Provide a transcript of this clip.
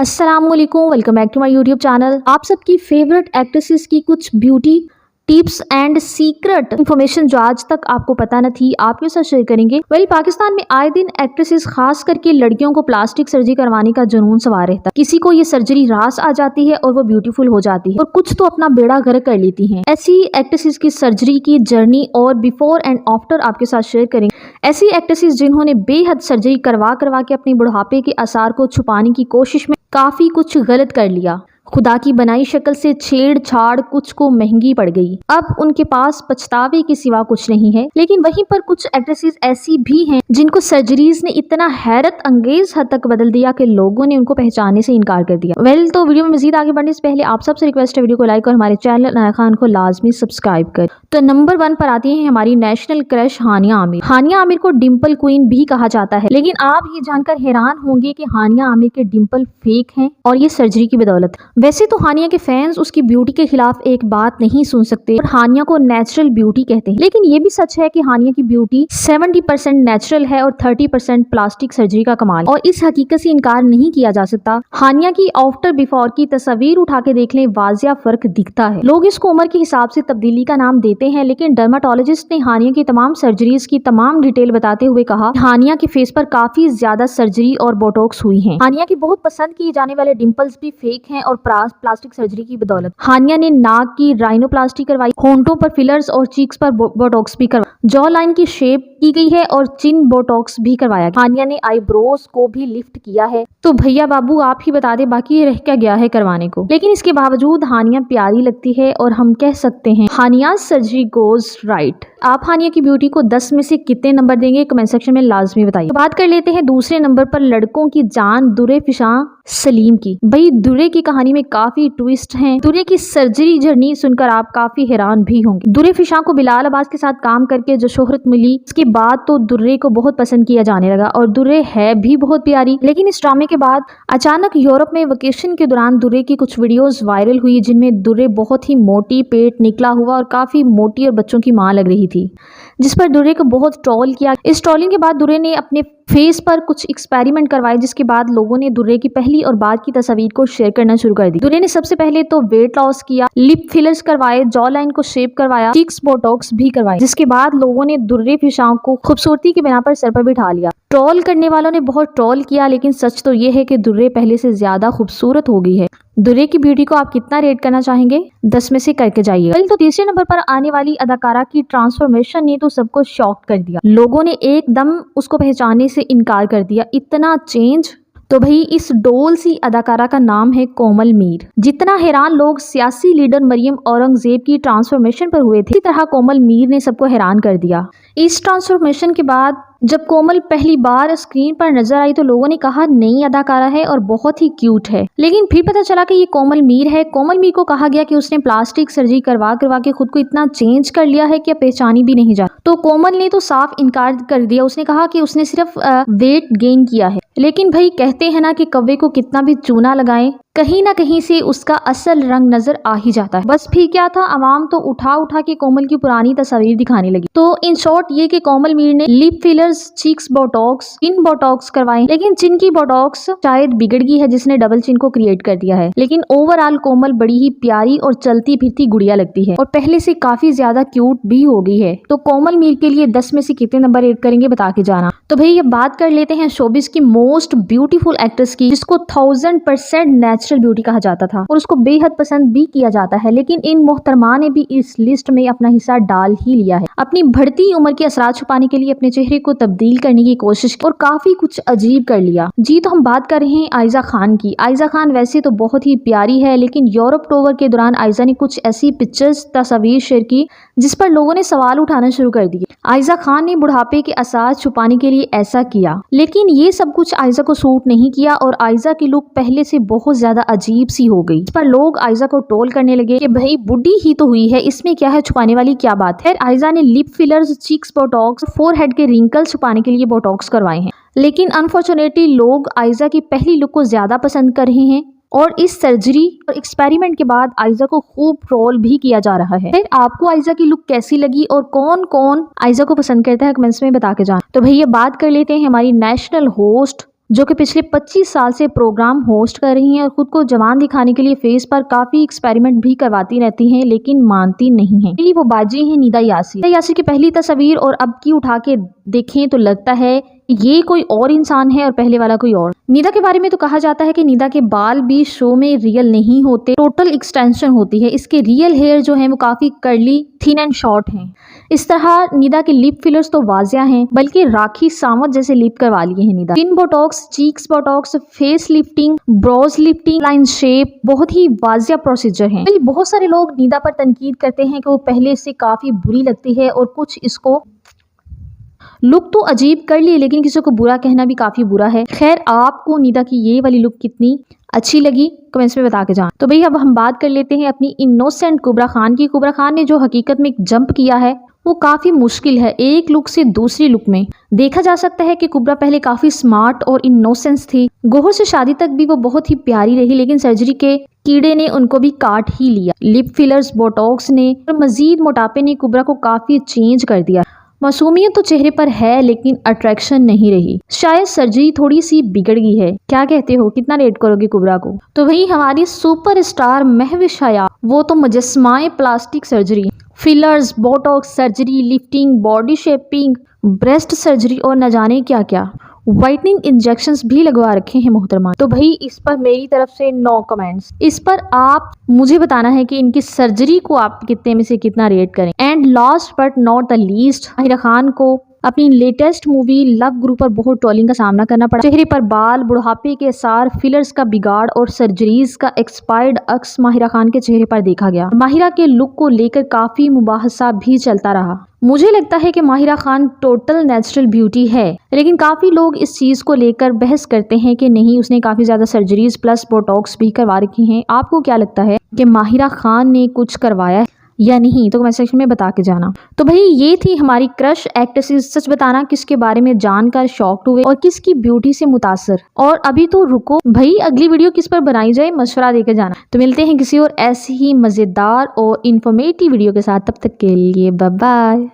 अस्सलामुअलैकुम, welcome back to my YouTube channel. आप सबकी फेवरेट एक्ट्रेसेस की कुछ beauty tips and secret information जो आज तक आपको पता न थी, आपके साथ शेयर करेंगे। पाकिस्तान में आए दिन एक्ट्रेसेस खास करके लड़कियों को प्लास्टिक सर्जरी करवाने का जुनून सवार रहता है। किसी को ये सर्जरी रास आ जाती है और वो ब्यूटीफुल हो जाती है और कुछ तो अपना बेड़ा गर्क कर लेती हैं। ऐसी एक्ट्रेसेस की सर्जरी की जर्नी और बिफोर एंड आफ्टर आपके साथ शेयर करेंगे। ऐसी एक्ट्रेसेस जिन्होंने बेहद सर्जरी करवा के अपने बुढ़ापे के आसार को छुपाने की कोशिश में काफी कुछ गलत कर लिया। खुदा की बनाई शक्ल से छेड़छाड़ कुछ को महंगी पड़ गई। अब उनके पास पछतावे के सिवा कुछ नहीं है। लेकिन वहीं पर कुछ एक्ट्रेसेस ऐसी भी हैं जिनको सर्जरीज ने इतना हैरत अंगेज हद तक बदल दिया कि लोगों ने उनको पहचानने से इनकार कर दिया। तो वीडियो में मजीद आगे बढ़ने से पहले आप सबसे रिक्वेस्ट है, वीडियो को लाइक और हमारे चैनल अनाया खान को लाजमी सब्सक्राइब कर। तो नंबर 1 पर आती है हमारी नेशनल क्रश हानिया आमिर। हानिया आमिर को डिम्पल क्वीन भी कहा जाता है, लेकिन आप ये जानकर हैरान होंगे कि हानिया आमिर के डिम्पल फेक हैं और ये सर्जरी की बदौलत। वैसे तो हानिया के फैंस उसकी ब्यूटी के खिलाफ एक बात नहीं सुन सकते और हानिया को नेचुरल ब्यूटी कहते हैं, लेकिन ये भी सच है कि हानिया की ब्यूटी 70% नेचुरल है और 30% प्लास्टिक सर्जरी का कमाल, और इस हकीकत से इनकार नहीं किया जा सकता। हानिया की आफ्टर बिफोर की तस्वीर उठा के देख लें, वाजिया फर्क दिखता है। लोग इसको उम्र के हिसाब से तब्दीली का नाम देते हैं, लेकिन डर्माटोलॉजिस्ट ने हानिया की तमाम सर्जरीज की तमाम डिटेल बताते हुए कहा हानिया के फेस पर काफी ज्यादा सर्जरी और बोटॉक्स हुई है। हानिया की बहुत पसंद किए जाने वाले डिम्पल्स भी फेक हैं और प्लास्टिक सर्जरी की बदौलत। हानिया ने नाक की राइनोप्लास्टी करवाई, होंठों पर फिलर्स और चीक्स पर बोटॉक्स भी करवाया, जॉ लाइन की शेप की गई है और चिन बोटॉक्स भी करवाया। हानिया ने आईब्रोज को भी लिफ्ट किया है। तो भैया बाबू आप ही बता दे बाकी रह क्या गया है करवाने को। लेकिन इसके बावजूद हानिया प्यारी लगती है और हम कह सकते हैं हानिया सर्जरी गोज राइट। आप हानिया की ब्यूटी को 10 में से कितने नंबर देंगे कमेंट सेक्शन में लाजमी बताइए। तो बात कर लेते हैं दूसरे नंबर पर लड़कों की जान दुर्रे फिशां सलीम की। भाई दुर्रे की कहानी में काफी ट्विस्ट हैं। दुर्रे की सर्जरी जर्नी सुनकर आप काफी हैरान भी होंगे। दुर्रे फिशां को बिलाल अब्बास के साथ काम करके जो शोहरत मिली, उसके बाद तो दुर्रे को बहुत पसंद किया जाने लगा और दुर्रे है भी बहुत प्यारी। लेकिन इस ड्रामे के बाद अचानक यूरोप में वेकेशन के दौरान दुर्रे की कुछ वीडियोस वायरल हुई जिनमें दुर्रे बहुत ही मोटी, पेट निकला हुआ और काफी मोटी और बच्चों की मां लग रही थी, जिस पर दुर्रे को बहुत ट्रोल किया। इस ट्रोलिंग के बाद दुर्रे ने अपने फेस पर कुछ एक्सपेरिमेंट करवाए, जिसके बाद लोगों ने दुर्रे की पहली और बाद की तस्वीर को शेयर करना शुरू कर दी। दुर्रे ने सबसे पहले तो वेट लॉस किया, लिप फिलर्स करवाए, जॉ लाइन को शेप करवाया, चीक्स बोटॉक्स भी करवाए, जिसके बाद लोगों ने दुर्रे फिशां को खूबसूरती के बिना पर सर पर बिठा लिया। ट्रोल करने वालों ने बहुत ट्रोल किया, लेकिन सच तो ये है कि दुर्रे पहले से ज्यादा खूबसूरत हो गई है। दुर्रे की ब्यूटी को आप कितना रेट करना चाहेंगे 10 में से करके जाइए। तो तीसरे नंबर पर आने वाली अदाकारा की ट्रांसफॉर्मेशन ने तो सबको शॉक कर दिया। लोगों ने एकदम उसको पहचानने से इनकार कर दिया, इतना चेंज। तो भाई इस डोल सी अदाकारा का नाम है कोमल मीर। जितना हैरान लोग सियासी लीडर मरियम औरंगजेब की ट्रांसफॉर्मेशन पर हुए थे, इसी तरह कोमल मीर ने सबको हैरान कर दिया। इस ट्रांसफॉर्मेशन के बाद जब कोमल पहली बार स्क्रीन पर नजर आई तो लोगों ने कहा नई अदाकारा है और बहुत ही क्यूट है, लेकिन फिर पता चला कि ये कोमल मीर है। कोमल मीर को कहा गया कि उसने प्लास्टिक सर्जरी करवा के खुद को इतना चेंज कर लिया है कि पहचानी भी नहीं जा। तो कोमल ने तो साफ इनकार कर दिया, उसने कहा कि उसने सिर्फ वेट गेन किया है। लेकिन भाई कहते हैं ना कि कौवे को कितना भी चूना लगाएं, कहीं ना कहीं से उसका असल रंग नजर आ ही जाता है। बस फिर क्या था, अवाम तो उठा के कोमल की पुरानी तस्वीर दिखाने लगी। तो इन शॉर्ट ये कि कोमल मीर ने लिप फिलर्स, चीक्स बोटॉक्स, चिन बोटॉक्स करवाए, लेकिन चिन की बोटॉक्स शायद बिगड़ गई है जिसने डबल चिन को क्रिएट कर दिया है। लेकिन ओवरऑल कोमल बड़ी ही प्यारी और चलती फिरती गुड़िया लगती है और पहले से काफी ज्यादा क्यूट भी हो गई है। तो कोमल मीर के लिए 10 में से कितने नंबर रेट करेंगे बता के जाना। तो भाई ये बात कर लेते हैं शोबिस की मोस्ट ब्यूटीफुल एक्ट्रेस की, जिसको 1000% नेचुरल ब्यूटी कहा जाता था और उसको बेहद पसंद भी किया जाता है। लेकिन इन मोहतरमा ने भी इस लिस्ट में अपना हिस्सा डाल ही लिया है। अपनी बढ़ती उम्र के असरार छुपाने के लिए अपने चेहरे को तब्दील करने की कोशिश और काफी कुछ अजीब कर लिया। जी तो हम बात कर रहे हैं आयजा खान की। आयजा खान वैसे तो बहुत ही प्यारी है, लेकिन यूरोप टूर के दौरान आयजा ने कुछ ऐसी पिक्चर्स तस्वीर शेयर की जिस पर लोगों ने सवाल उठाना शुरू कर दिए। आयजा खान ने बुढ़ापे के असर छुपाने के लिए ऐसा किया, लेकिन ये सब कुछ आयजा को सूट नहीं किया और आयजा की लुक पहले से बहुत ज्यादा अजीब सी हो गई। इस पर लोग आयजा को ट्रोल करने लगे कि भाई बुढ़ी ही तो हुई है, इसमें क्या है, छुपाने वाली क्या बात है। आयजा ने lip fillers, cheeks Botox, forehead के रिंकल्स छुपाने के लिए बोटॉक्स करवाए हैं, लेकिन अनफॉर्चुनेटली लोग आयजा की पहली लुक को ज्यादा पसंद कर रहे हैं और इस सर्जरी और एक्सपेरिमेंट के बाद आयजा को खूब ट्रोल भी किया जा रहा है। फिर आपको आयजा की लुक कैसी लगी और कौन कौन आयजा को पसंद करता है कमेंट्स में बता के जाना। तो भैया बात कर लेते हैं हमारी नेशनल होस्ट जो कि पिछले 25 साल से प्रोग्राम होस्ट कर रही हैं और खुद को जवान दिखाने के लिए फेस पर काफी एक्सपेरिमेंट भी करवाती रहती हैं, लेकिन मानती नहीं हैं। यही वो बाजी हैं निदा यासिर। निदा यासिर की पहली तस्वीर और अब की उठा के देखें तो लगता है ये कोई और इंसान है और पहले वाला कोई और। निदा के बारे में तो कहा जाता है कि निदा के बाल भी शो में रियल नहीं होते, टोटल एक्सटेंशन होती है। इसके रियल हेयर जो है वो काफी कर्ली, थिन एंड शॉर्ट हैं। इस तरह निदा के लिप फिलर्स तो वाजिया हैं, बल्कि राखी सावंत जैसे लिप करवा लिए हैं Nida. Chin botox, cheeks botox, face lifting, brows lifting, line shape, बहुत ही वाजिया प्रोसीजर है। बहुत सारे लोग निदा पर तनकीद करते हैं कि वो पहले से काफी बुरी लगती है और कुछ इसको लुक तो अजीब कर ली, लेकिन किसी को बुरा कहना भी काफी बुरा है। खैर, आपको निदा की ये वाली लुक कितनी अच्छी लगी कमेंट्स में बता के जान। तो भाई अब हम बात कर लेते हैं अपनी इनोसेंट कुबरा खान की। कुबरा खान ने जो हकीकत में एक जंप किया है वो काफी मुश्किल है। एक लुक से दूसरी लुक में देखा जा सकता है कि कुबरा पहले काफी स्मार्ट और इनोसेंस थी। गोहर से शादी तक भी वो बहुत ही प्यारी रही, लेकिन सर्जरी के कीड़े ने उनको भी काट ही लिया। लिप फिलर्स, बोटॉक्स ने और मजीद मोटापे ने कुबरा को काफी चेंज कर दिया। मासूमियत तो चेहरे पर है, लेकिन अट्रैक्शन नहीं रही। शायद सर्जरी थोड़ी सी बिगड़ गई है। क्या कहते हो, कितना रेट करोगे कुबरा को? तो वही हमारी सुपरस्टार महविश हया, वो तो मुजस्माए plastic surgery, fillers, botox surgery, lifting, body shaping, breast surgery और न जाने क्या क्या व्हाइटनिंग इंजेक्शंस भी लगवा रखे हैं मोहतरमा। तो भाई इस पर मेरी तरफ से नो कमेंट्स। इस पर आप मुझे बताना है कि इनकी सर्जरी को आप कितने में से कितना रेट करें। And last but not the least, Mahira Khan को अपनी लेटेस्ट मूवी लव गुरु पर बहुत ट्रोलिंग का सामना करना पड़ा। चेहरे पर बाल, बुढ़ापे के सार, फिलर्स का बिगाड़ और सर्जरीज का एक्सपायर्ड अक्स माहिरा खान के चेहरे पर देखा गया। माहिरा के लुक को लेकर काफी मुबाहसा भी चलता रहा। मुझे लगता है कि Mahira Khan total natural beauty है, लेकिन काफी लोग इस चीज को लेकर बहस करते हैं कि नहीं, उसने काफी ज्यादा सर्जरीज प्लस बोटॉक्स भी करवा रखी हैं। आपको क्या लगता है कि माहिरा खान ने कुछ करवाया या नहीं? तो कमेंट सेक्शन में बता के जाना। तो भाई ये थी हमारी क्रश एक्ट्रेसेस। सच बताना किसके बारे में जानकर शॉक्ड हुए और किसकी ब्यूटी से मुतासर। और अभी तो रुको भाई, अगली वीडियो किस पर बनाई जाए मशवरा देकर जाना। तो मिलते हैं किसी और ऐसी ही मजेदार और इंफॉर्मेटिव वीडियो के साथ। तब तक के लिए बाय बाय।